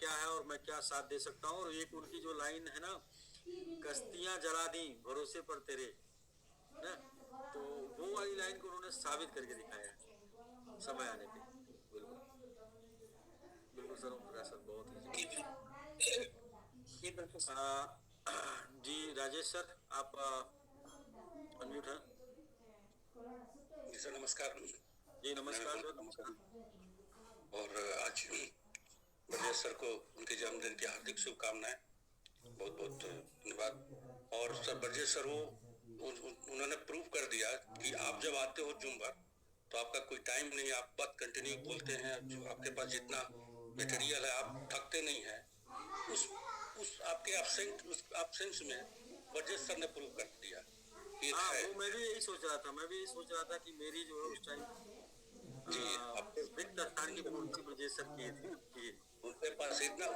क्या है और मैं क्या साथ दे सकता हूँ। और एक उनकी जो लाइन है ना, कश्तियां जला दी भरोसे पर तेरे, ना, तो वो वाली लाइन को उन्होंने साबित करके दिखाया है समय आने पे। बिल्कुल बिल्कुल सर, ओम प्रकाश सर बहुत ही जी जी। जी बिल्कुल। जी राजेश सर, आप अनम्यूट हैं। जी सर नमस्कार। जी मैंने नमस्कार फोन सर, किया नमस्कार। और आज ब्रजेश सर को उनके जन्मदिन की हार्दिक शुभकामनाएं। बहुत बहुत धन्यवाद। और सर ब्रजेश सर वो उन्होंने प्रूव कर दिया कि आप जब आते हो जूम पर तो आपका कोई टाइम नहीं, आप बात कंटिन्यू बोलते हैं। जो आपके पास जितना मटेरियल है आप थकते नहीं हैं। उस उस आपके एब्सेंस में ब्रजेश सर ने प्रूव कर दिया ये हाँ, है। वो मैं भी यही सोच रहा था, मैं भी यही सोच रहा था कि मेरी जो है उस टाइम जी आप रिक्त स्थान की पूर्ति ब्रजेश सर किए थे जी। उनके पास इतना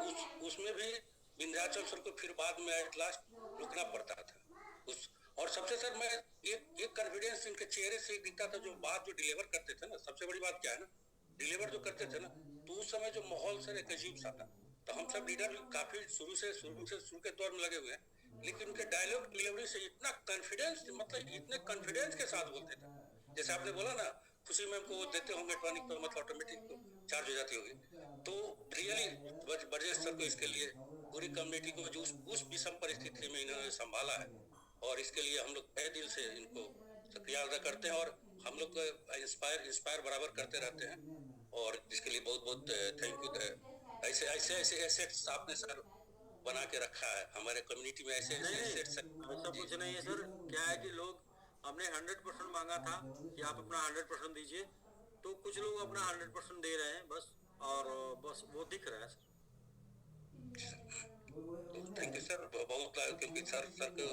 उसमें भी विंध्याचल सर को फिर बाद में एट लास्ट रुकना पड़ता था उस। और सबसे सर मैं एक कॉन्फिडेंस इनके चेहरे से दिखता था, जो बात जो डिलीवर करते थे ना, सबसे बड़ी बात क्या है ना, डिलीवर जो करते थे ना, तो उस समय जो माहौल सर एक अजीब सा था। तो हम सब लीडर भी काफी शुरू के दौर में लगे हुए हैं, लेकिन उनके डायलॉग डिलीवरी से इतना कॉन्फिडेंस, मतलब इतने कॉन्फिडेंस के साथ बोलते थे। जैसे आपने बोला ना, खुशी मैम को देते होंगे टॉनिक तो मतलब ऑटोमेटिक चार्ज हो जाती होगी। तो रियली बरजेश सर को इसके लिए पूरी कम्युनिटी को जो उस विषम परिस्थिति में इन्होंने संभाला है, और इसके लिए हम लोग तहे दिल से इनको शुक्रिया अदा करते हैं। और हम लोग इंस्पायर इंस्पायर बराबर करते रहते हैं, और इसके लिए बहुत बहुत थैंक यू। ऐसे ऐसे ऐसे एसेट्स आपने सर बना के रखा है हमारे कम्युनिटी में, ऐसे नहीं ऐसे एसेट्स। नहीं, ऐसा जी कुछ नहीं है सर। क्या है कि लोग, हमने 100% मांगा था कि आप अपना 100% दीजिए, तो कुछ लोग अपना 100% दे रहे हैं बस। और बस वो दिख रहा है सर। तो थैंक यू सर बहुत, क्योंकि सर सर को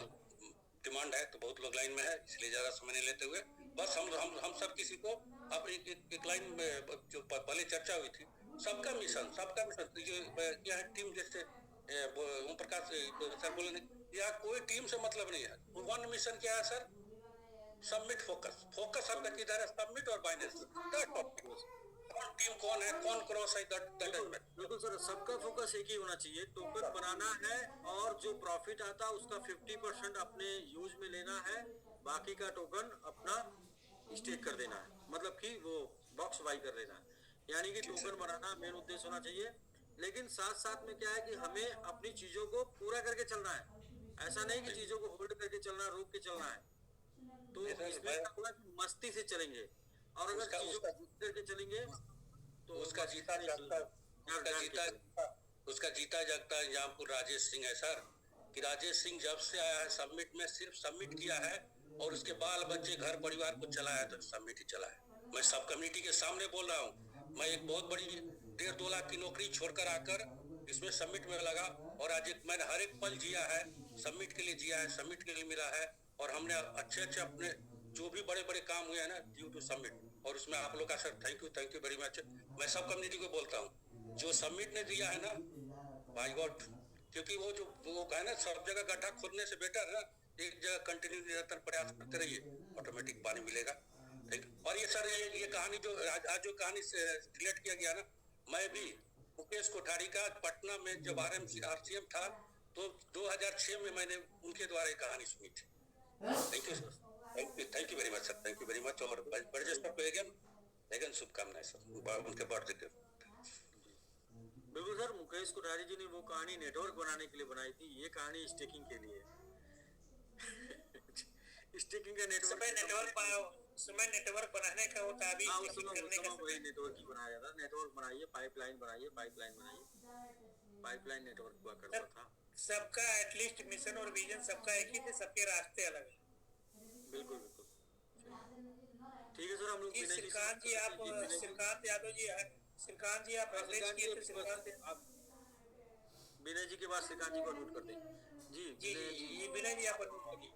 डिमांड है तो बहुत लोग लाइन में है, इसलिए ज्यादा समय नहीं लेते हुए बस हम सब किसी को अब एक लाइन में जो पहले चर्चा हुई थी, सबका मिशन यह टीम जैसे ओम प्रकाश सर बोले यहाँ कोई टीम से मतलब नहीं है। वन मिशन क्या है सर? सबमिट फोकस, फोकस आपका किधर है? सबमिट और बाइनेंस, टॉपिक। कौन टीम कौन है, कौन क्रॉस है, दैट बिल्कुल इज मैटर। बिल्कुल सर, सबका फोकस एक ही होना चाहिए, टोकन बनाना है। और जो प्रॉफिट आता है उसका 50% अपने यूज में लेना है, बाकी का टोकन अपना स्टेक कर देना है, मतलब कि वो बॉक्स बाई कर लेना है। यानी कि जी टोकन सर। बनाना मेन उद्देश्य होना चाहिए। लेकिन साथ साथ में क्या है कि हमें अपनी चीजों को पूरा करके चलना है। ऐसा नहीं कि चीजों को होल्ड करके चलना, रोक के चलना है। तो नहीं सर इसमें मैं क्या होगा कि मस्ती से चलेंगे। और अगर उसका चीजों उसका को रोक करके चलेंगे तो उसका मस्ती जीता से नहीं जागता चलेंगे, डर उसका डर के जीता चलेंगे। उसका जीता जागता एग्जाम्पल राजेश सिंह है सर। कि राजेश सिंह जब से आया है सबमिट में सिर्फ सबमिट किया है, और उसके बाल बच्चे घर परिवार को चलाया तो सबमिट ही चला है। मैं सब कम्युनिटी के सामने बोल रहा हूँ। मैं एक बहुत बड़ी 1.5-2 लाख की नौकरी छोड़कर आकर इसमें सबमिट में लगा, और आज एक मैंने हर एक पल जिया है, सबमिट के लिए जिया है, सबमिट के लिए मिला है। और हमने अच्छे अच्छे अपने जो भी बड़े बड़े काम हुए हैं ना, ड्यू टू सबमिट। और उसमें आप लोग का sir thank you very much. मैं सब कम्युनिटी को बोलता हूँ, जो सबमिट ने दिया है ना, भाई गॉड, क्योंकि वो है ना, सब जगह गड्ढा खोदने से बेटर है ना, एक जगह कंटिन्यू निरंतर प्रयास करते रहिए, ऑटोमेटिक पानी मिलेगा। ठीक। और ये सर ये कहानी जो आज जो कहानी रिलेट किया गया ना, मैं भी मुकेश कोठारी का पटना में जब आरसीएम था तो 2006 में मैंने उनके द्वारा ये कहानी सुनी थी। थैंक यू बिल्कुल thank you very much sir, thank you very much. और बड़े सर को अगेन अगेन शुभकामनाएं सर उनके बर्थडे के। जी। बिल्कुल सर, मुकेश कोठारी जी ने वो कहानी नेटवर्क बनाने के लिए बनाई थी, ये कहानी स्टेकिंग के लिए है। स्टेकिंग का नेटवर्क समय खत्म नेटवर्क होने। समय नेटवर्क बनाने का होता है, अभी हाँ, स्टिकिंग करने उस का समय वही समय। नेटवर्क ही बनाया जाता, नेटवर्क बनाइए, पाइपलाइन बनाइए, पाइपलाइन बनाइए, पाइपलाइन नेटवर्क हुआ करता सब था। सबका एटलीस्ट मिशन और विजन सबका एक ही थे, सबके रास्ते अलग है। बिल्कुल बिल्कुल सही। ठीक है सर, हम लोग जी विनय जी से श्रीकांत बात जी, कर लेते आप हैं। जी विनय जी। श्रीकांत यादव जी है। श्रीकांत जी आप हाँ अप्रोच श्रीकांत जी, किए थे, अभी बस श्रीकांत। आप विनय जी के बाद श्रीकांत जी को अनम्यूट कर दें। जी जी जी विनय जी। ये विनय जी आप अनम्यूट करिए।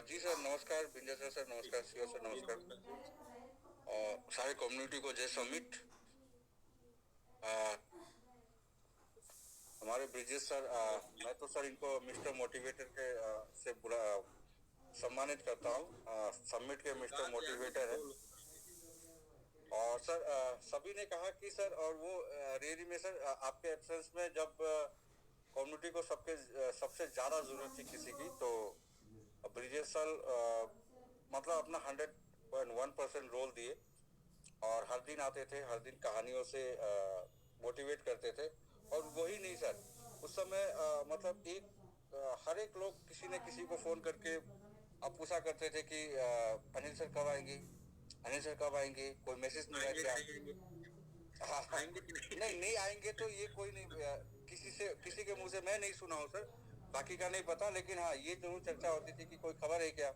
जी सर नमस्कार, विंध्याचल सर जी नमस्कार, शिव सर जी नमस्कार, नमस्कार जी, नमस्कार। और सारे कम्युनिटी को जय समिट। हमारे ब्रिजेश सर, मैं तो सर इनको मिस्टर मोटिवेटर के से बुला सम्मानित करता हूँ। समिट के मिस्टर श्रीकांत यादव मोटिवेटर है। को लोग। और सर सभी ने कहा कि सर और वो रैली में सर आपके एब्सेंस में जब कम्युनिटी को सबसे ज़्यादा ज़रूरत थी किसी की, तो ब्रिजेश सर मतलब अपना 100.1% रोल दिए और हर दिन आते थे, हर दिन कहानियों से मोटिवेट करते थे। और वही नहीं सर, उस समय मतलब हर एक लोग किसी न किसी को फ़ोन करके अब पूछा करते थे कि अनिल सर कब आएंगे, अनिल सर कब आएंगे, कोई मैसेज नहीं आएंगे आया क्या? आएंगे हाँ हाँ। आएंगे कि नहीं? नहीं नहीं आएंगे तो ये कोई नहीं, किसी के मुंह से मैं नहीं सुना हूँ सर, बाकी का नहीं पता, लेकिन हाँ ये जरूर चर्चा होती थी कि कोई खबर है क्या।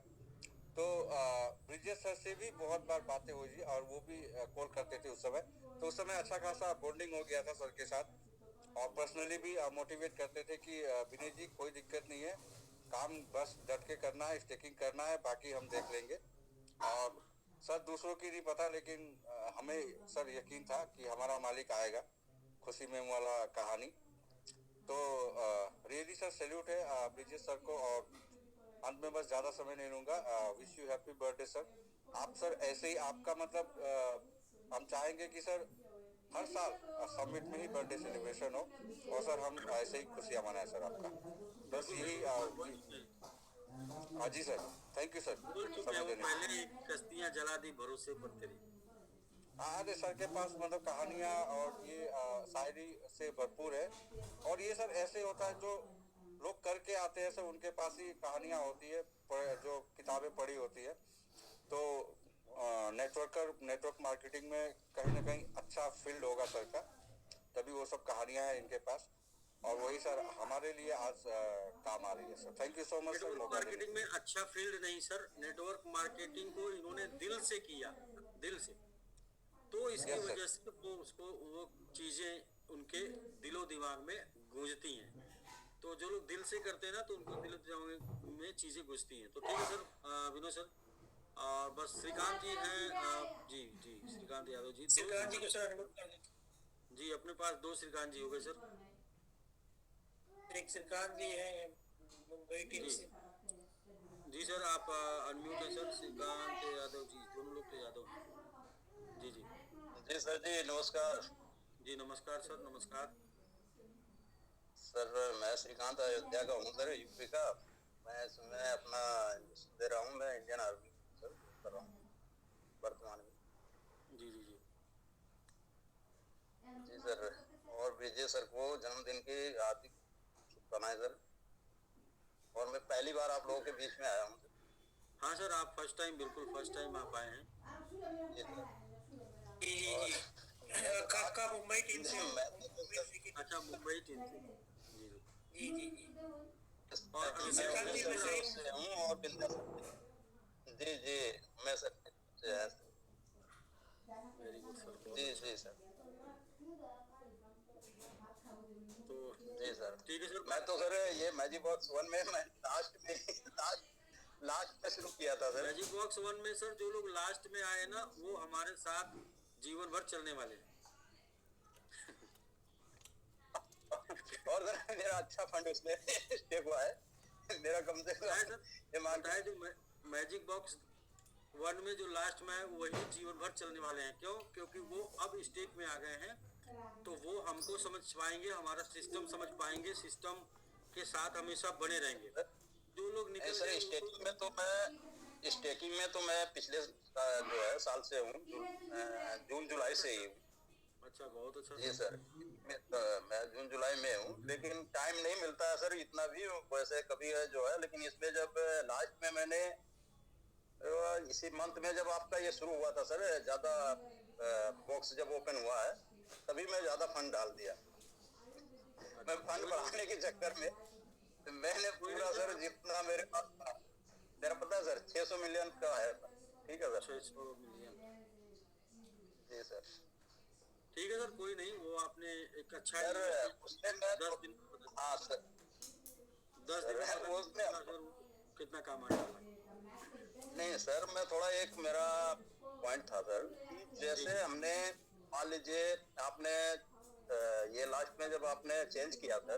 तो ब्रिजेश सर से भी बहुत बार बातें हुई और वो भी कॉल करते थे उस समय। तो उस समय अच्छा खासा बॉन्डिंग हो गया था सर के साथ, और पर्सनली भी मोटिवेट करते थे कि विनय जी कोई दिक्कत नहीं है, काम बस डट के करना है, स्टेकिंग करना है, बाकी हम देख लेंगे। और सर दूसरों की नहीं पता, लेकिन हमें सर यकीन था कि हमारा मालिक आएगा, खुशी में वाला कहानी। तो रियली सर सैल्यूट है ब्रिजेश सर को। और अंत में बस ज़्यादा समय नहीं लूँगा, wish you happy birthday sir. आप सर ऐसे ही आपका मतलब हम चाहेंगे कि सर हर साल समिट में ही बर्थडे सेलिब्रेशन हो, और सर हम ऐसे ही खुशियाँ मनाएं सर आपका, बस बिल्कुल यही बिल्कुल सर, बोल चुके हैं, हाँ जी सर, थैंक यू सर बोल चुके हैं समय वो देने के पहले लिए। ही, कश्तियां जला दी भरोसे पर तेरी। हाँ अरे सर के पास मतलब कहानियाँ और ये शायरी से भरपूर है। और ये सर ऐसे होता है जो लोग करके आते हैं सर, उनके पास ही कहानियाँ होती है, जो किताबें पढ़ी होती है। तो नेटवर्क मार्केटिंग में कहीं ना कहीं अच्छा फील्ड होगा सर का, तभी वो सब कहानियां हैं इनके पास, और वही सर हमारे लिए आज काम आ रही है sir. Thank you so much sir network मौका देने मार्केटिंग के में लिए। अच्छा फील्ड नहीं सर, नेटवर्क मार्केटिंग को इन्होंने दिल से किया, दिल से। तो इसकी यस सर। वजह से वो उसको वो चीजें उनके दिलो दिमाग में गूंजती हैं। तो जो लोग दिल से करते हैं ना, तो उनको दिलो दिमाग में चीजें गूंजती हैं। तो ठीक है सर, विनोद सर। और बस श्रीकांत जी हैं, जी जी श्रीकांत यादव जी, दो श्रीकांत जी को सर अनुभव कर देते जी अपने पास दो श्रीकांत जी हो गए सर। हैं। एक श्रीकांत जी है मुंबई टीम जी से। जी सर, आप अनम्यूट है सर, श्रीकांत यादव जी, दोनों लोग तो यादव हैं। जी जी जी सर जी नमस्कार। जी नमस्कार सर, नमस्कार। सर मैं श्रीकांत अयोध्या का हूँ सर, यूपी का। मैं अपना दे रहा हूँ, मैं इंडियन आर्मी सर कर रहा हूँ वर्तमान में। जी जी जी जी सर, और विजय सर को जन्मदिन की हार्दिक शुभकामनाएं सर। और मैं पहली बार आप लोगों के बीच में आया हूँ। हाँ सर, आप फर्स्ट टाइम, बिल्कुल फर्स्ट टाइम आप आए हैं। जी सर। जी जी और जी का मुंबई टीम से अच्छा, मुंबई टीम से। जी जी जी जी जी। और मैं श्रीकांत जी अभिषेक वैसे से हूँ और जी जी मैं सर से है। वेरी गुड सर, बहुत जी अच्छा। जी सर। तो जी सर। ठीक है सर। मैं तो सर ये मैजिक बॉक्स 1 में मैं लास्ट में शुरू किया था सर। मैजिक बॉक्स 1 में सर जो लोग लास्ट में आए ना, वो हमारे साथ जीवन भर चलने वाले हैं। और सर मेरा अच्छा फंड उसमें स्टेक हुआ है, मेरा कम से बताया कम सर, ये मान बताया जो मैजिक बॉक्स 1 में जो लास्ट में है, वही जीवन भर चलने वाले हैं। क्यों? क्योंकि वो अब स्टेक में आ गए हैं, तो वो हमको समझ पाएंगे, हमारा सिस्टम समझ पाएंगे, सिस्टम के साथ हमेशा बने रहेंगे। जो लोग निकल सर गए स्टेकिंग में तो मैं पिछले जो है साल से हूँ, जून जुलाई से ही हूँ। अच्छा, बहुत अच्छा जी सर। सर। मैं जून जुलाई में हूँ, लेकिन टाइम नहीं मिलता है सर इतना भी, वैसे कभी है जो है। लेकिन इसमें जब लास्ट में मैंने इसी मंथ में जब आपका ये शुरू हुआ था सर, ज्यादा बॉक्स जब ओपन हुआ है, तभी मैं ज्यादा फंड डाल दिया। मैं अच्छा, फंड कोई बढ़ाने के चक्कर में मैंने कोई पूरा नहीं सर जितना मेरे पास था, मेरा पता है सर 600 मिलियन का है, ठीक है सर। 600 मिलियन। जी सर। ठीक है सर, कोई नहीं, वो आपने एक अच्छा सर उसमें मैं 10 दिन में पता, हाँ सर 10 दिन में सर पता उसमें चलेगा सर वो कितना काम आने वाला है। नहीं सर, मैं थोड़ा एक मेरा पॉइंट था सर, जी जैसे जी हमने मान लीजिए आपने ये लास्ट में जब आपने चेंज किया सर,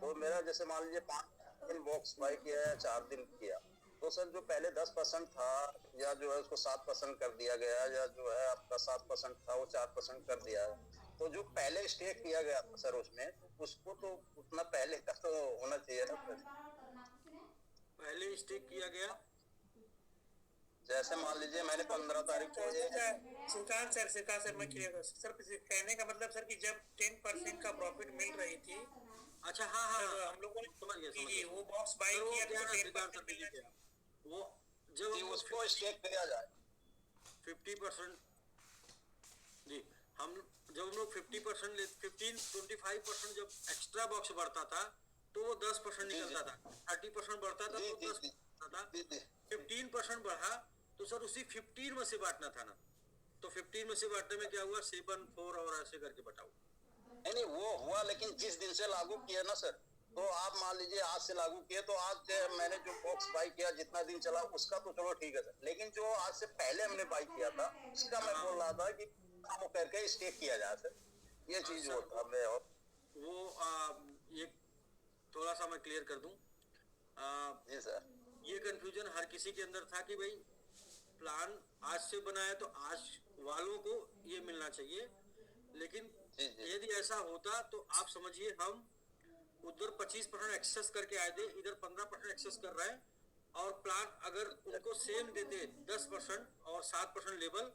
तो मेरा जैसे मान लीजिए 5 दिन बॉक्स बाई किया या 4 दिन किया, तो सर जो पहले 10% था या जो है उसको 7% कर दिया गया, या जो है आपका 7% था वो 4% कर दिया है। तो जो पहले स्टेक किया गया था सर उसमें, तो उसको तो उतना पहले का तो होना चाहिए ना सर। पहले स्टेक किया गया, जैसे मान लीजिए मैंने 15 तारीख को श्रीकांत सर मैं क्लियर कर सर कहने का मतलब सर कि जब 10% का प्रॉफिट मिल रही थी, अच्छा हाँ हाँ सर हाँ, हम लोगों ने समझ गया समझ गया। वो बॉक्स बाई सर, वो किया क्या तो है, श्रीकांत सर 10% देखिए मिलना क्या, वो जब जी हम उसको स्टेक किया जाए। 50% जी, हम जब हम लोग 50% 25% जब एक्स्ट्रा बॉक्स बढ़ता था तो वो 10% निकलता था, 30% बढ़ता था तो 10 था, 15% बढ़ा तो सर उसी 15 में से बांटना था ना, तो 15 में से बांटने में क्या हुआ, 7 4 और ऐसे करके बटा हुआ। नहीं वो हुआ, लेकिन जिस दिन से लागू किया ना सर, तो आप मान लीजिए आज से लागू किए, तो आज मैंने जो बॉक्स बाई किया जितना दिन चला उसका तो चलो ठीक है सर, लेकिन जो आज से पहले हमने बाई किया था उसका मैं बोल रहा था कि वो करके स्टेक किया जाए सर, ये चीज वो था। मैं और वो ये थोड़ा सा मैं क्लियर कर दूं, जी सर, ये कंफ्यूजन हर किसी के अंदर था कि भाई प्लान आज से बनाया तो आज वालों को ये मिलना चाहिए, लेकिन यदि ऐसा होता तो आप समझिए हम उधर 25% एक्सेस करके आए थे, इधर 15% एक्सेस कर रहे हैं, और प्लान अगर उनको सेम देते 10% और 7% लेवल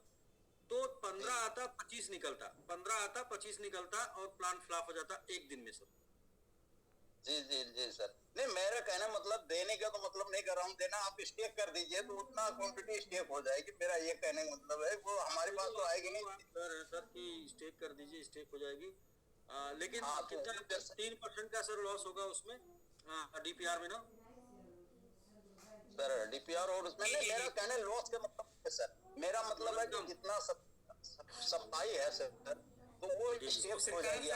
तो 15 आता 25 निकलता, 15 आता 25 निकलता और प्लान फ्लॉप हो जाता एक दिन में सर। जी जी जी सर, नहीं मेरा कहना मतलब देने का तो मतलब नहीं कर रहा हूँ, देना आप स्टेक कर दीजिए तो उतना क्वांटिटी स्टेक हो जाएगी, मेरा ये कहने का मतलब है। वो हमारे पास तो आएगी नहीं सर कि स्टेक कर दीजिए, स्टेक हो जाएगी, लेकिन हाँ, तो कितना 3% का सर लॉस होगा उसमें डीपीआर में ना सर, डीपीआर और उसमें नहीं, मेरा कहने लॉस के मतलब है सर, मेरा मतलब है कि जितना सप्लाई है सर तो वो स्टेप हो जाएगी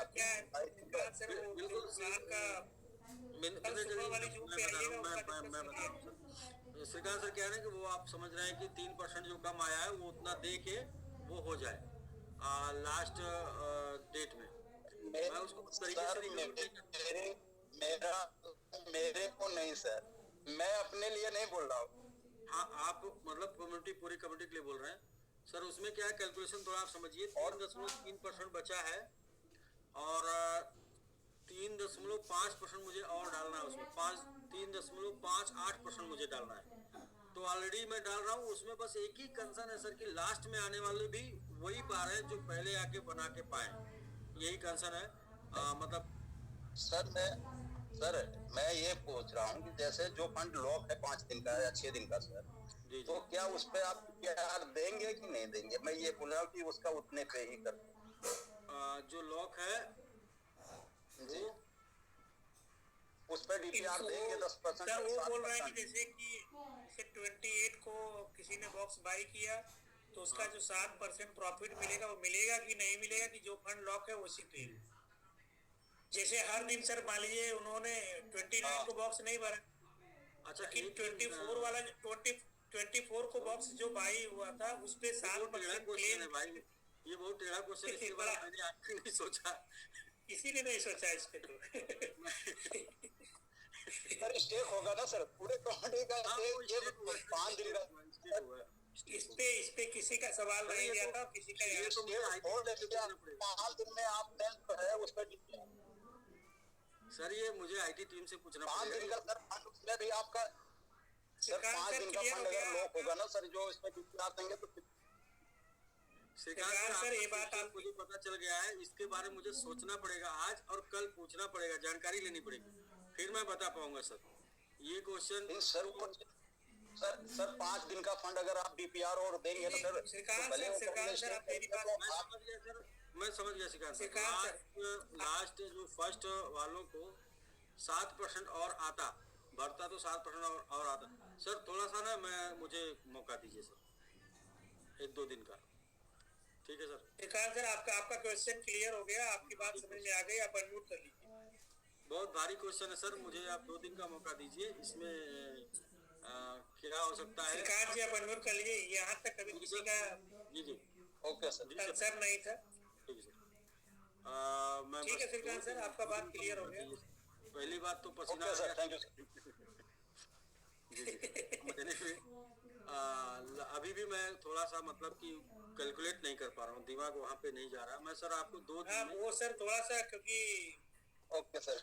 श्रीकांत सर कह रहे हैं कि वो आप समझ रहे हैं कि 3% जो कम आया है वो उतना दे के वो हो जाए लास्ट डेट में। मैं उसको मेरे को नहीं सर, मैं अपने लिए नहीं बोल रहा हूँ। हाँ आप मतलब कम्युनिटी, पूरी कम्युनिटी के लिए बोल रहे हैं सर। उसमें क्या है कैलकुलेशन थोड़ा आप समझिए, 3.3% बचा है और 3.5% मुझे और डालना है उसमें, 3.58% मुझे डालना है, तो ऑलरेडी मैं डाल रहा हूँ उसमें। बस एक ही कंसर्न है सर कि लास्ट में आने वाले भी वही पा रहे हैं जो पहले आके बना के पाए, यही कंसर्न है। मतलब सर मैं ये पूछ रहा हूँ कि जैसे जो फंड लॉक है 5 दिन का या 6 दिन का सर, तो क्या उस पे आप क्या देंगे कि नहीं देंगे? मैं ये बोल रहा हूँ कि उसका उतने पे ही कर जो लॉक है जी उस पे डीपीआर देंगे 10%। सर वो बोल रहा है कि जैसे 28 को किसी ने बॉक्स बाई किया तो उसका जो 7% प्रॉफिट मिलेगा वो मिलेगा कि नहीं मिलेगा, कि जो फंड लॉक है उसी पे। जैसे हर दिन सर मान लीजिए उन्होंने 29 को बॉक्स नहीं भरा, अच्छा लेकिन 24 वाला 24 को बॉक्स जो बाई हुआ था उस पे 7% क्लेम। भाई ये बहुत टेढ़ा क्वेश्चन है, इसके बारे में मैंने आखिर नहीं सोचा, किसी ने नहीं सोचा इस पे तो सर स्टेक होगा ना सर, पूरे कम्युनिटी का ये 5 दिन का इस पे किसी का सवाल रह गया था, किसी का 5 दिन में आप है उस पर सर ये मुझे आईटी टीम से पूछना 5 दिन का सर फंड, उसमें भी आपका सर 5 दिन का फंड अगर लॉक होगा ना सर, जो इसमें डीपीआर देंगे तो सर ये बात मुझे पता चल गया है, इसके बारे में मुझे सोचना पड़ेगा आज और कल पूछना पड़ेगा, जानकारी लेनी पड़ेगी, फिर मैं बता पाऊंगा सर ये क्वेश्चन। सर 5 दिन का फंड अगर आप डीपीआर और देंगे ना सर, मैं समझ गया श्रीकांत। लास्ट जो फर्स्ट वालों को 7% और आता, बढ़ता तो 7% और आता सर। थोड़ा सा ना मुझे मौका दीजिए सर, 1-2 दिन का, ठीक है सर। श्रीकांत सर आपका क्वेश्चन क्लियर हो गया, आपकी बात समझ में आ गई, आप अनम्यूट कर लीजिए। बहुत भारी क्वेश्चन है सर, मुझे आप 2 दिन का मौका दीजिए, इसमें क्या हो सकता है। श्रीकांत जी आप अनम्यूट कर लीजिए, यहाँ तक कभी किसी का जी ओके सर कंसर्न नहीं था। ठीक है सर। मैं ठीक है श्रीकांत सर आपका बात क्लियर हो गया। पहली बात तो पसीना okay sir, thank you sir. जी मैंने भी अभी भी मैं थोड़ा सा मतलब कि कैलकुलेट नहीं कर पा रहा हूँ, दिमाग वहाँ पे नहीं जा रहा। मैं सर आपको 2 हाँ दिन में वो सर थोड़ा सा क्योंकि ओके सर।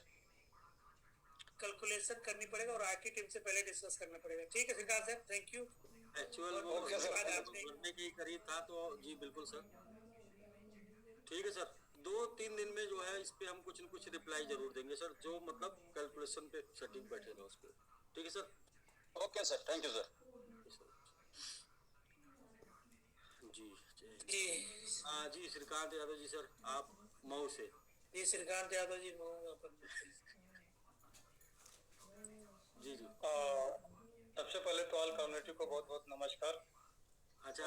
कैलकुलेशन करनी पड़ेगा और आईटी टीम से पहले डिस्कस करना पड़ेगा। ठीक है Shrikant sir, thank you. Actual वो ओके सर, धन्यवाद थैंक आपने। भरने के करीब था तो जी बिल्कुल सर। ठीक है सर, 2-3 दिन में जो है इस पे हम कुछ न कुछ रिप्लाई जरूर देंगे सर, जो मतलब कैलकुलेशन पे सटीक बैठेगा उस पे। ठीक है sir. Okay sir, thank you sir. जी जय हिंद। जी जी श्रीकांत यादव जी सर, आप मऊ से। जी श्रीकांत यादव जी जी जी सबसे पहले तो ऑल कम्युनिटी को बहुत बहुत नमस्कार। अच्छा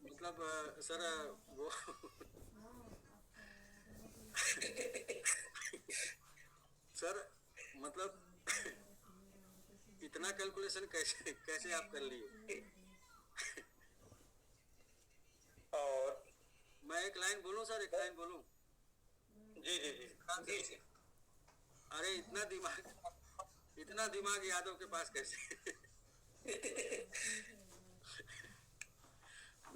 मतलब सर वो सर मतलब इतना कैलकुलेशन कैसे कैसे आप कर लिए? और मैं एक लाइन बोलूं सर, एक लाइन बोलूं? जी जी जी जी अरे इतना दिमाग यादव के पास कैसे?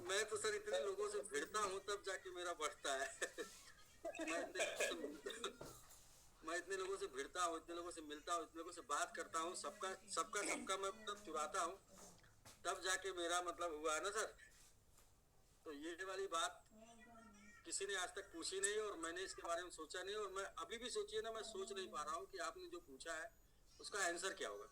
मैं तो सर इतने लोगों से भिड़ता हूँ तब जाके मेरा बढ़ता है। मैं इतने लोगों से भिड़ता हूँ, इतने लोगों से मिलता हूँ, इतने लोगों से बात करता हूँ, सबका सबका सबका मैं मतलब चुराता हूँ, तब जाके मेरा मतलब हुआ ना सर। तो ये वाली बात किसी ने आज तक पूछी नहीं और मैंने इसके बारे में सोचा नहीं, और मैं अभी भी सोचिए ना, मैं सोच नहीं पा रहा हूँ कि आपने जो पूछा है उसका आंसर क्या होगा।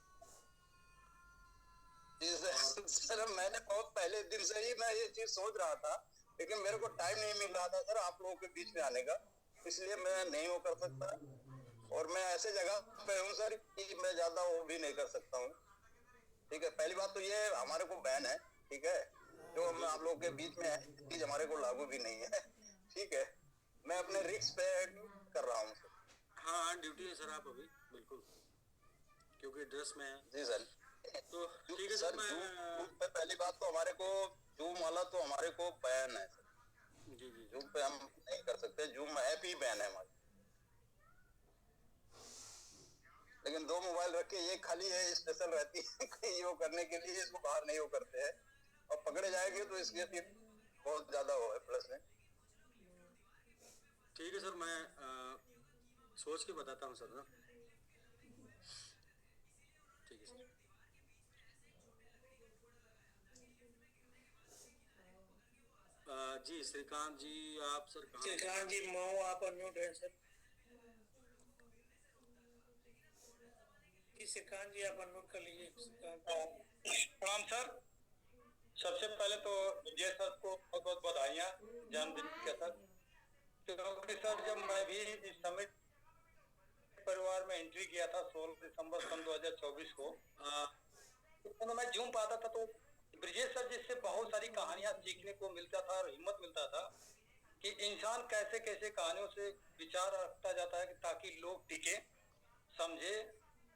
सर मैंने बहुत पहले दिन से ही मैं ये चीज सोच रहा था, लेकिन मेरे को टाइम नहीं मिल रहा था सर आप लोगों के बीच में आने का, इसलिए मैं नहीं वो कर सकता। और मैं ऐसे जगह पे हूँ सर कि मैं ज्यादा वो भी नहीं कर सकता हूँ। ठीक है, पहली बात तो ये हमारे को बैन है। ठीक है, जो हम आप लोगों के बीच में है चीज हमारे को लागू भी नहीं है। ठीक है, मैं अपने रिस्क पे कर रहा हूँ सर। हाँ ड्यूटी है सर आप अभी बिल्कुल, क्योंकि ड्रेस में है। जी सर। तो ठीक है सर सर, जूम पे पहली बात तो हमारे को जूम वाला तो हमारे को बैन है सर। जी जी जूम पे हम नहीं कर सकते, जूम ऐप ही बैन है हमारी। लेकिन 2 मोबाइल रख के ये खाली है स्पेशल रहती है कहीं वो करने के लिए, इसको बाहर नहीं वो करते हैं, और पकड़े जाएंगे तो इसके फिर बहुत ज्यादा वो है प्लस में। ठीक है सर, मैं सोच के बताता हूँ सर ना। ठीक है सर। जी श्रीकांत जी, आप सर कहाँ? श्रीकांत जी मऊ आप अनम्यूट हैं सर। जी श्रीकांत जी आप अनम्यूट कर लीजिए। प्रणाम सर। सबसे पहले तो विजय सर को बहुत बहुत बधाइयाँ जन्मदिन के सर, क्योंकि सर जब मैं भी इस समिट परिवार में एंट्री किया था 16 दिसंबर सन 2024 को, तो मैं जूम पाता था तो ब्रिजेश सर जिससे बहुत सारी कहानियां सीखने को मिलता था और हिम्मत मिलता था कि इंसान कैसे कैसे कहानियों से विचार रखता जाता है कि ताकि लोग टिके, समझे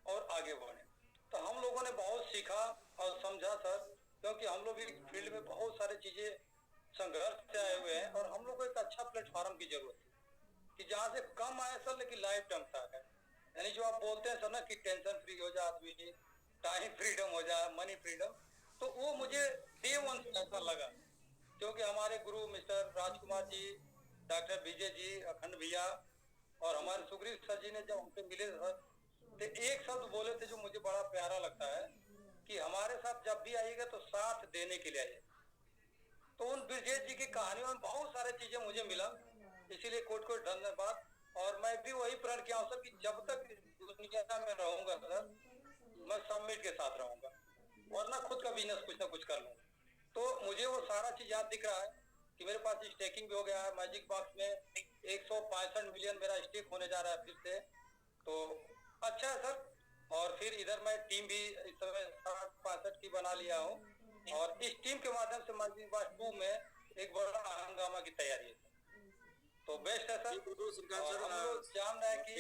और आगे बढ़े। तो हम लोगों ने बहुत सीखा और समझा सर, क्योंकि हम लोग भी फील्ड में बहुत सारी चीजें संघर्ष से आए हुए हैं और हम लोग को एक अच्छा प्लेटफॉर्म की जरूरत है कि जहाँ से कम आए सर लेकिन लाइफ टाइम तक है। यानी जो आप बोलते हैं सर ना कि टेंशन फ्री हो जाए आदमी, टाइम फ्रीडम हो जाए, मनी फ्रीडम, तो वो मुझे डे वन से ऐसा लगा, क्योंकि हमारे गुरु मिस्टर राजकुमार जी, डॉक्टर विजय जी, अखंड भैया और हमारे सुग्रीव सर जी ने जब हमसे मिले सर, तो एक शब्द बोले थे जो मुझे बड़ा प्यारा लगता है कि हमारे साथ जब भी आइएगा तो साथ देने के लिए आइए। तो उन ब्रिजेश जी की कहानियों में बहुत सारी चीजें मुझे मिला, इसीलिए कोट कोट धन्यवाद। और मैं भी वही प्रण किया हूँ सर कि जब तक दुनिया में रहूंगा सर मैं समिट के साथ रहूंगा, वरना खुद का बिजनेस कुछ ना कुछ कर लूंगा। तो मुझे वो सारा चीज याद दिख रहा है कि मेरे पास स्टेकिंग भी हो गया है, मैजिक बॉक्स में 165 मिलियन मेरा स्टेक होने जा रहा है फिर से, तो अच्छा है सर। और फिर इधर मैं टीम भी इस समय 60-65 की बना लिया हूँ, और इस टीम के माध्यम से मैजिक बॉक्स 2 में एक बड़ा हंगामा की तैयारी है, तो बेस्ट है सर। श्रीकांत सर, हम लोग जान रहे हैं कि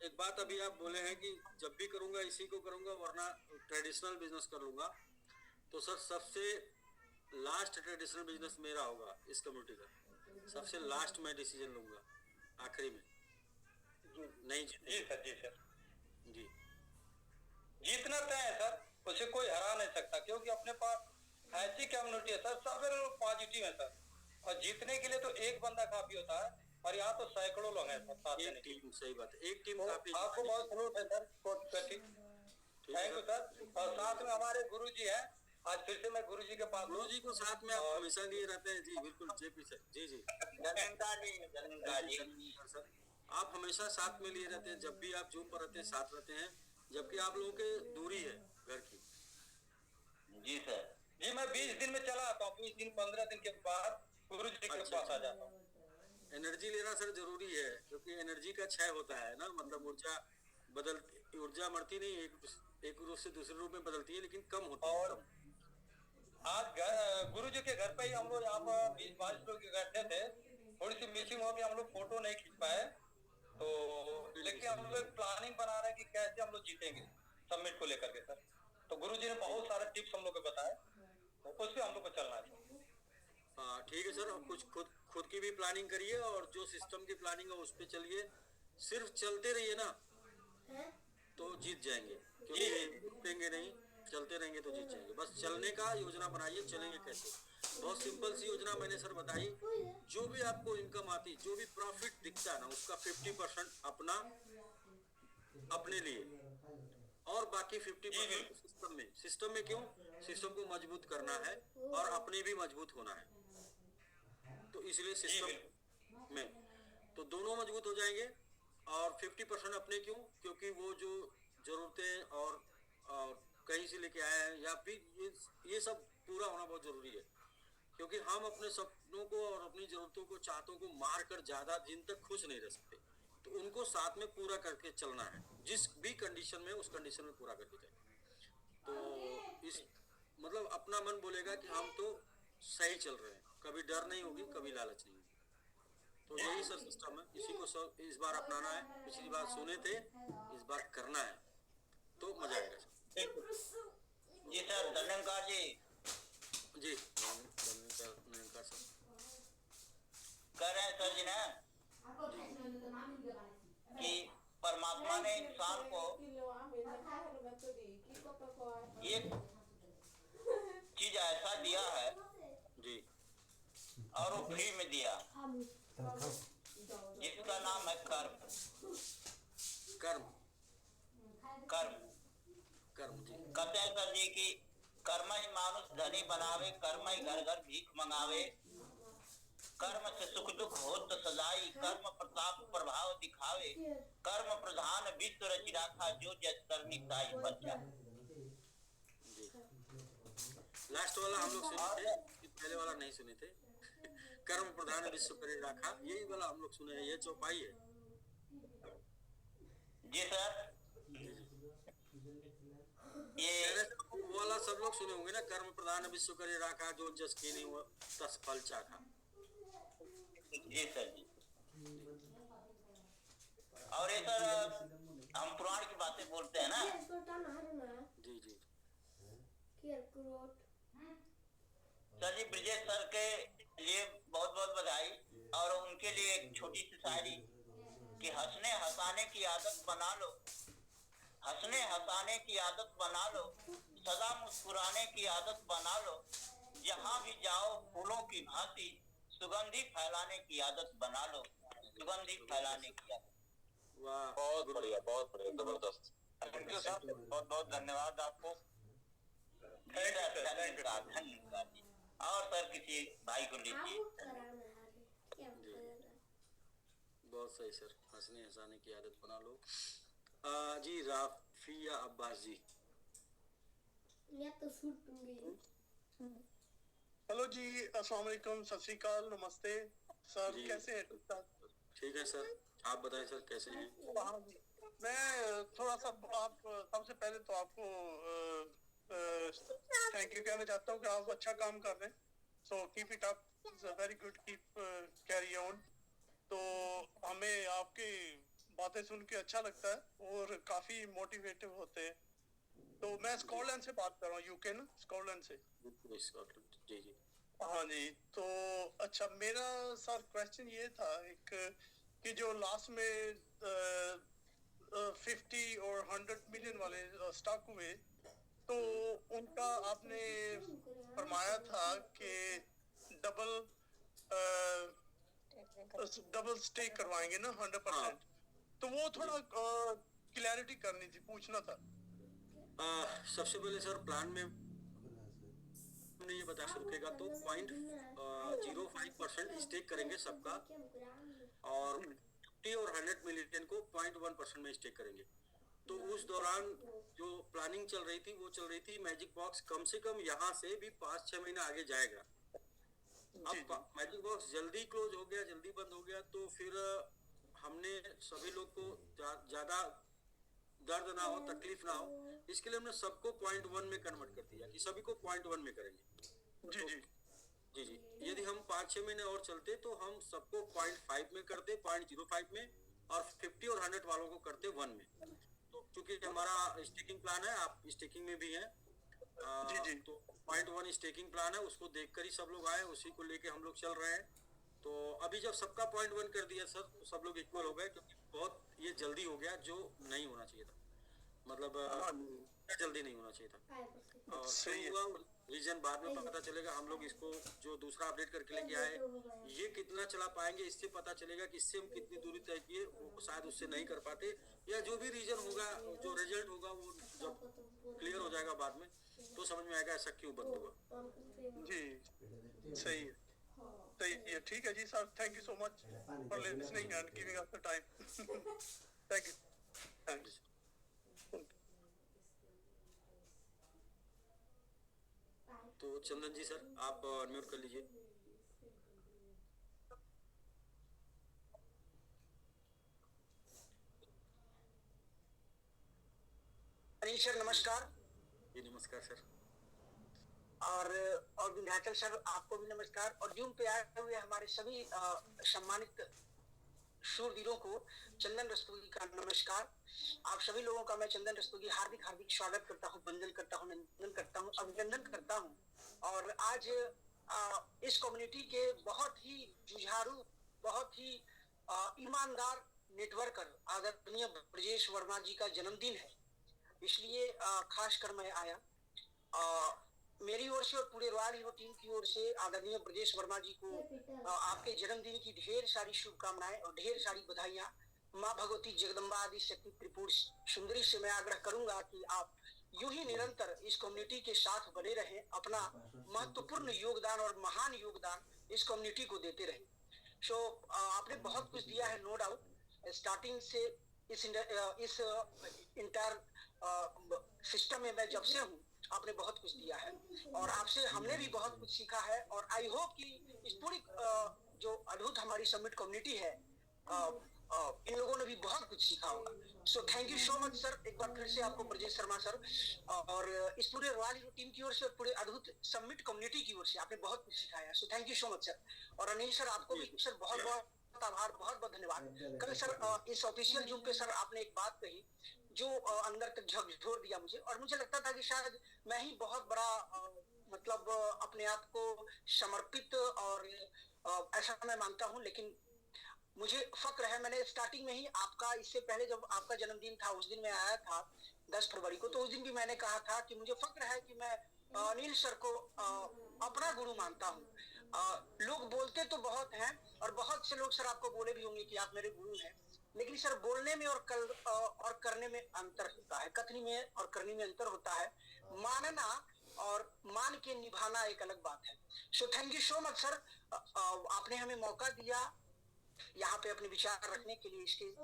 एक बात अभी आप बोले हैं कि जब भी करूंगा इसी को करूंगा, वरना ट्रेडिशनल बिजनेस कर लूंगा। तो सर सबसे लास्ट ट्रेडिशनल बिजनेस मेरा होगा इस कम्युनिटी का, सबसे लास्ट मैं डिसीजन लूंगा आखिरी में। नहीं जी सर, जी सर, जी जीतना तय है सर, उसे कोई सकता, क्योंकि अपने पास ऐसी कम्युनिटी है सर, सब लोग पॉजिटिव है सर, और जीतने के लिए तो एक बंदा काफी होता है, और यहाँ तो सैकड़ों लोग हैं सर साथ एक देने के लिए। टीम, सही बात है, एक टीम तो काफी। आपको बहुत सलूट है सर, ठीक है थैंक यू सर। सर। और साथ में हमारे गुरु जी हैं, आज फिर से मैं गुरु जी के पास गुरु जी को साथ में आप हमेशा लिए रहते हैं जी, बिल्कुल जेपी सर, जी जी धन्यवाद सर, आप हमेशा साथ में लिए रहते हैं, जब भी आप जूम पर रहते हैं साथ रहते हैं, जबकि आप लोगों के दूरी है घर की। जी सर, जी मैं 20 दिन में चला आता हूँ, 20 दिन 15 दिन के बाद गुरु जी के पास आ जाता हूँ। एनर्जी लेना सर जरूरी है, क्योंकि एनर्जी का क्षय होता है ना, मतलब ऊर्जा मरती नहीं, एक रूप से दूसरे रूप में बदलती है, लेकिन कम होती है। और आज गुरु जी के घर पे ही हम लोग यहाँ पर 20-22 लोग बैठे थे, थोड़ी सी मिसिंग हो गई, हम लोग फोटो नहीं खींच पाए, तो लेकिन हम लोग प्लानिंग बना रहे हैं कि कैसे हम लोग जीतेंगे समिट को लेकर के सर। तो गुरु जी ने बहुत सारे टिप्स हम लोग को बताए, तो उस पर हम लोग को चलना है। हाँ ठीक है सर, और कुछ खुद की भी प्लानिंग करिए, और जो सिस्टम की प्लानिंग है उस पर चलिए, सिर्फ चलते रहिए ना तो जीत जाएंगे, क्योंकि रुकेंगे नहीं, चलते रहेंगे तो जीत जाएंगे। बस चलने का योजना बनाइए, चलेंगे कैसे, बहुत सिंपल सी योजना मैंने सर बताई। जो भी आपको इनकम आती, जो भी प्रॉफिट दिखता है ना, उसका 50% अपने लिए, और बाकी 50% सिस्टम में क्यों, सिस्टम को मजबूत करना है और अपने भी मजबूत होना है, तो इसलिए सिस्टम में तो दोनों मजबूत हो जाएंगे। और 50% अपने क्यों, क्योंकि वो जो जरूरतें और कहीं से लेके आए हैं, या फिर ये सब पूरा होना बहुत जरूरी है, क्योंकि हम अपने सपनों को और अपनी जरूरतों को, चाहतों को मार कर ज्यादा दिन तक खुश नहीं रह सकते, तो उनको साथ में पूरा करके चलना है, जिस भी कंडीशन में उस कंडीशन में पूरा करके जाए। तो इस मतलब अपना मन बोलेगा कि हम तो सही चल रहे हैं, कभी डर नहीं होगी, कभी लालच नहीं होगी। तो यही सर सिस्टम है, इसी को सब इस बार अपनाना है, पिछली बार सुने थे, इस बार करना है, तो मजा आएगा सर। जी सर, धन्यवाद जी। जी धन्यवाद सर। कह रहे हैं सर जी ना कि परमात्मा ने इंसान को एक चीज ऐसा दिया है जी, और वो फ्री में दिया, जिसका नाम है कर्म। कर्म कर्म कर्म जी, कहते हैं सर जी कि कर्म ही मानुष धनी बनावे, कर्म ही घर घर भीख मंगावे, कर्म से सुख दुख हो तो सदाई, कर्म प्रताप प्रभाव दिखावे, कर्म प्रधान विश्व रचि राखा, जो जस करनी ताई बच्चा। लास्ट वाला हम लोग सुने थे, पहले वाला नहीं सुने थे। कर्म प्रधान विश्व करे राखा, यही वाला हम लोग सुने हैं, ये चौपाई है। जी सर, ये वो वाला सब लोग सुने होंगे ना, कर्म प्रधान विश्व करे राखा, जो जस की नहीं हुआ तस फल चाखा। जी सर जी। और ये सर हम पुराण की बातें बोलते हैं ना। जी जी सर जी, ब्रिजेश सर के लिए बहुत बहुत बधाई, और उनके लिए एक छोटी सी शायरी कि हंसने हंसाने की आदत बना लो, हंसने हंसाने की आदत बना लो, सदा मुस्कुराने की आदत बना लो, जहाँ भी जाओ फूलों की भांति सुगंधी फैलाने की आदत बना लो, सुगंधी फैलाने की आदत। वाह, बहुत बढ़िया, जबरदस्त। थैंक यू सर, बहुत बहुत धन्यवाद आपको। धन्यवाद। और सर किसी भाई को लीजिए। बहुत सही सर, हंसने हंसाने की आदत बना लो। जी राफिया अब्बास जी। हेलो जी, अस्सलाम वालेकुम, सत श्री अकाल, नमस्ते सर, जी। कैसे हैं? ठीक ठाक? ठीक है सर, आप बताएं सर कैसे हैं? हाँ जी, मैं थोड़ा सा आप सबसे पहले तो आपको थैंक यू कहना चाहता हूँ कि आप अच्छा काम कर रहे हैं, so keep it up, very good, keep carry on. तो हमें आपकी बातें सुन के अच्छा लगता है और काफी मोटिवेटिव होते हैं। तो मैं स्कॉटलैंड से बात कर रहा हूँ, यूके ना, स्कॉटलैंड से। जी जी हाँ जी, तो अच्छा, मेरा सर क्वेश्चन ये था एक कि जो लास्ट में 50 और 100 मिलियन वाले स्टॉक हुए, तो तो उनका आपने फरमाया था कि डबल स्टे करवाएंगे ना 100%, तो वो थोड़ा क्लैरिटी करनी थी, पूछना था। सबसे पहले सर प्लान में हमने ये बता रुकेगा तो 0.05% स्टेक करेंगे सबका, और 50 और 100 मिलियन को 0.1% में स्टेक करेंगे। तो उस दौरान जो प्लानिंग चल रही थी वो चल रही थी मैजिक बॉक्स कम से कम यहाँ से भी 5-6 महीने आगे जाएगा। अब मैजिक बॉक्स जल्दी क्लोज हो गया, जल्दी बंद हो गया, तो फिर हमने सभी लोग को ज्यादा दर्द ना हो, तकलीफ ना हो, इसके लिए हमने सबको 0.1 में कन्वर्ट कर दिया कि सभी को 0.1 में करेंगे। जी जी जी जी, यदि हम 5-6 महीने और चलते तो हम सबको 0.5 में करते, 0.05 में, और 50 और 100 वालों को करते 1 में। तो क्योंकि हमारा स्टेकिंग प्लान है, आप स्टेकिंग में भी हैं, जी जी, तो 0.1 स्टेकिंग प्लान है, उसको देखकर ही सब लोग आए, उसी को लेके हम लोग चल रहे हैं। तो अभी जब सबका 0.1 कर दिया सर तो सब लोग इक्वल हो गए, क्योंकि बहुत ये जल्दी हो गया जो नहीं होना चाहिए था, मतलब जल्दी नहीं होना चाहिए था। और सही है। रीजन बाद में पता चलेगा, हम लोग इसको जो दूसरा अपडेट करके लेके आए ये कितना चला पाएंगे, इससे पता चलेगा कि इससे हम कितनी दूरी तय किए, वो शायद उससे नहीं कर पाते, या जो भी रीजन होगा, जो रिजल्ट होगा वो जब क्लियर हो जाएगा बाद में तो समझ में आएगा ऐसा क्यों बंद हुआ। जी सही है, सही है, ठीक है जी sir, thank you so much for listening and giving us the time. Thank you, thanks. तो चंदन जी सर आप अनम्यूट कर लीजिए। अनिल सर नमस्कार। जी नमस्कार सर। और विंध्याचल सर आपको भी नमस्कार, और जूम पे आए हुए हमारे सभी सम्मानित शूरवीरों को चंदन रस्तोगी का नमस्कार। आप सभी लोगों का मैं चंदन रस्तोगी हार्दिक हार्दिक स्वागत करता हूँ, वंदन करता हूँ, नंदन करता हूँ, अभिनंदन करता हूँ। और आज इस कम्युनिटी के बहुत ही जुझारू, बहुत ही ईमानदार नेटवर्कर आदरणीय ब्रजेश वर्मा जी का जन्मदिन है, इसलिए खास कर मैं आया। मेरी ओर से और पूरे रॉयल हीरो टीम की ओर से आदरणीय ब्रजेश वर्मा जी को आपके जन्मदिन की ढेर सारी शुभकामनाएं और ढेर सारी बधाइयां। माँ भगवती जगदम्बा आदि शक्ति त्रिपुर सुंदरी से मैं आग्रह करूंगा कि आप यूं ही निरंतर इस कम्युनिटी के साथ बने रहें, अपना महत्वपूर्ण योगदान और महान योगदान इस कम्युनिटी को देते रहें। सो आपने बहुत कुछ दिया है, नो डाउट, स्टार्टिंग से इस इंटायर सिस्टम में मैं जब से हूँ आपने बहुत कुछ दिया है, और आपसे हमने भी बहुत कुछ सीखा है, और आई होप कि इस पूरी जो अद्भुत हमारी समिट कम्युनिटी है इन लोगों ने भी बहुत कुछ सीखा होगा। So thank you so much sir, एक बार फिर से आपको ब्रजेश शर्मा सर और इस पूरे रॉयल हीरो टीम की ओर से और पूरे अद्भुत समिट कम्युनिटी की ओर से आपने बहुत कुछ सिखाया। So thank you so much sir. और अनिल सर आपको भी सर बहुत बहुत आभार, बहुत बहुत धन्यवाद। कल सर इस ऑफिशियल जूम पे सर आपने एक बात कही जो अंदर तक झकझोर दिया मुझे, और मुझे लगता था कि शायद मैं ही बहुत बड़ा मतलब अपने आप को समर्पित और ऐसा मैं मानता हूं, लेकिन मुझे फक्र है, मैंने स्टार्टिंग में ही आपका, इससे पहले जब आपका जन्मदिन था उस दिन मैं आया था 10 फरवरी को, तो उस दिन भी मैंने कहा था कि मुझे फक्र है कि मैं अनिल सर को अपना गुरु मानता हूँ। लोग बोलते तो बहुत हैं और बहुत से लोग सर आपको बोले भी होंगे कि आप मेरे गुरु हैं, लेकिन सर बोलने में और करने में अंतर होता है, कथनी में और करनी में अंतर होता है। मानना और मान के निभाना एक अलग बात है। So thank you so much sir, आपने हमें मौका दिया यहाँ पे अपने विचार रखने के लिए,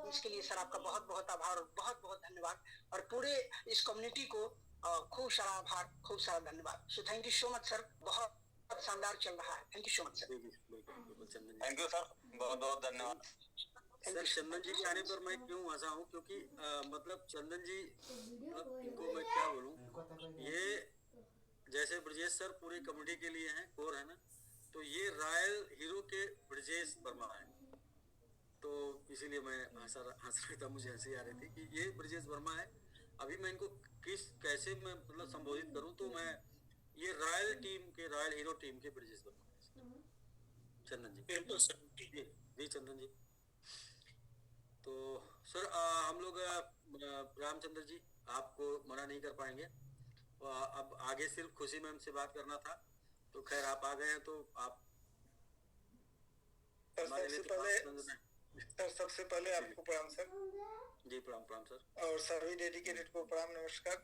इसके लिए सर आपका बहुत बहुत आभार और बहुत बहुत धन्यवाद, और पूरे इस कम्युनिटी को खूब सारा आभार, खूब सारा धन्यवाद। So thank you so much sir, बहुत शानदार चल रहा है। Thank you so much sir. Thank you sir, बहुत बहुत धन्यवाद। सर चंदन जी के आने पर मैं क्यों हंसा हूँ, क्योंकि मतलब चंदन जी, मतलब इनको मैं क्या बोलूँ, ये जैसे ब्रजेश सर पूरी कम्युनिटी के लिए हैं, कोर है ना, तो ये रॉयल हीरो के ब्रजेश वर्मा है, तो इसीलिए मैं हंस रहा था, मुझे हंसी आ रही थी कि ये ब्रजेश वर्मा है। अभी मैं इनको कैसे मैं मतलब संबोधित करूँ, तो मैं ये रॉयल हीरो टीम के ब्रजेश वर्मा चंदन जी। जी चंदन जी। तो सर हम लोग रामचंद्र जी आपको मना नहीं कर पाएंगे, अब आगे सिर्फ खुशी मैम से बात करना था, तो खैर आप आ गए हैं तो आप हमारे लिए तो खास मंजूर हैं। सर सबसे पहले आपको प्रणाम सर, जी प्रणाम प्रणाम सर। और सभी डेडिकेटेड को प्रणाम नमस्कार।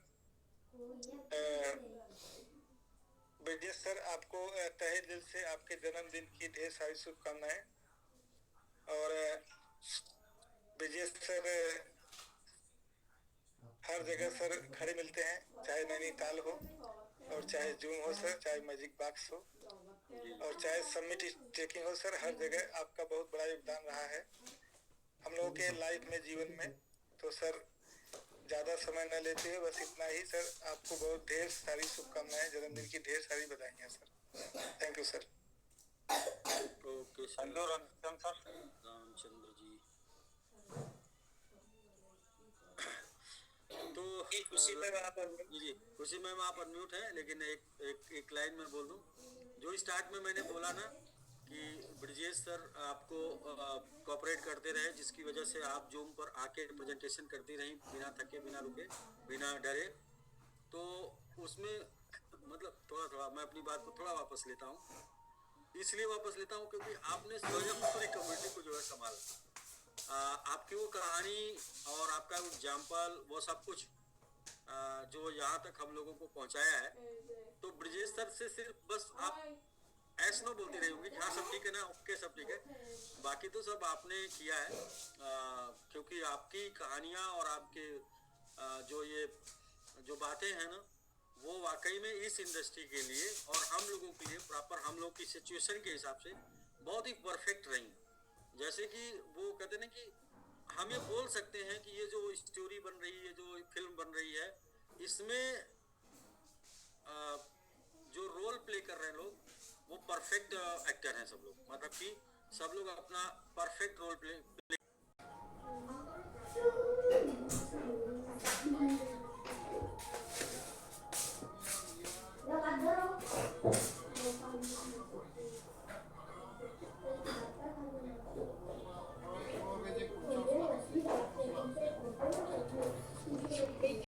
ब्रिजेश सर, आपको तहे दिल से आपके जन्मदिन की ढेर सारी शुभकामनाएं। और ब्रिजेश सर हर जगह सर खड़े मिलते हैं, चाहे नैनीताल हो और चाहे जूम हो सर, चाहे मैजिक बॉक्स हो और चाहे समिट ट्रेकिंग हो सर, हर जगह आपका बहुत बड़ा योगदान रहा है हम लोगों के लाइफ में, जीवन में। तो सर ज़्यादा समय न लेते हुए बस इतना ही सर, आपको बहुत ढेर सारी शुभकामनाएं, जन्मदिन की ढेर सारी बधाइयाँ sir. Thank you sir. Okay sir. Hello Ramchandra sir. Ramchandra ji, तो खुशी मैम आप जी खुशी मैम आप अनम्यूट हैं, लेकिन एक लाइन में बोल दूं, जो स्टार्ट में मैंने बोला ना कि ब्रिजेश सर आपको कोऑपरेट करते रहे, जिसकी वजह से आप जूम पर आके प्रेजेंटेशन करती रहीं बिना थके, बिना रुके, बिना डरे, तो उसमें मतलब थोड़ा मैं अपनी बात को थोड़ा वापस लेता हूँ। इसलिए वापस लेता हूँ क्योंकि आपने स्वयं पूरी कम्युनिटी को जो है संभाला। आपकी वो कहानी और आपका वो एग्जाम्पल, वो सब कुछ जो यहाँ तक हम लोगों को पहुँचाया है, तो ब्रिजेश सर से सिर्फ बस आप ऐसा बोलती रही होंगी कि हाँ सब ठीक है ना, ओके सब ठीक है, बाकी तो सब आपने किया है। क्योंकि आपकी कहानियाँ और आपके जो बातें हैं ना, वो वाकई में इस इंडस्ट्री के लिए और हम लोगों के लिए प्रॉपर हम लोग की सिचुएशन के हिसाब से बहुत ही परफेक्ट रही। जैसे कि वो कहते ना कि हम ये बोल सकते हैं कि ये जो स्टोरी बन रही है, जो फिल्म बन रही है, इसमें जो रोल प्ले कर रहे हैं लोग, वो परफेक्ट एक्टर हैं सब लोग, मतलब कि सब लोग अपना परफेक्ट रोल प्ले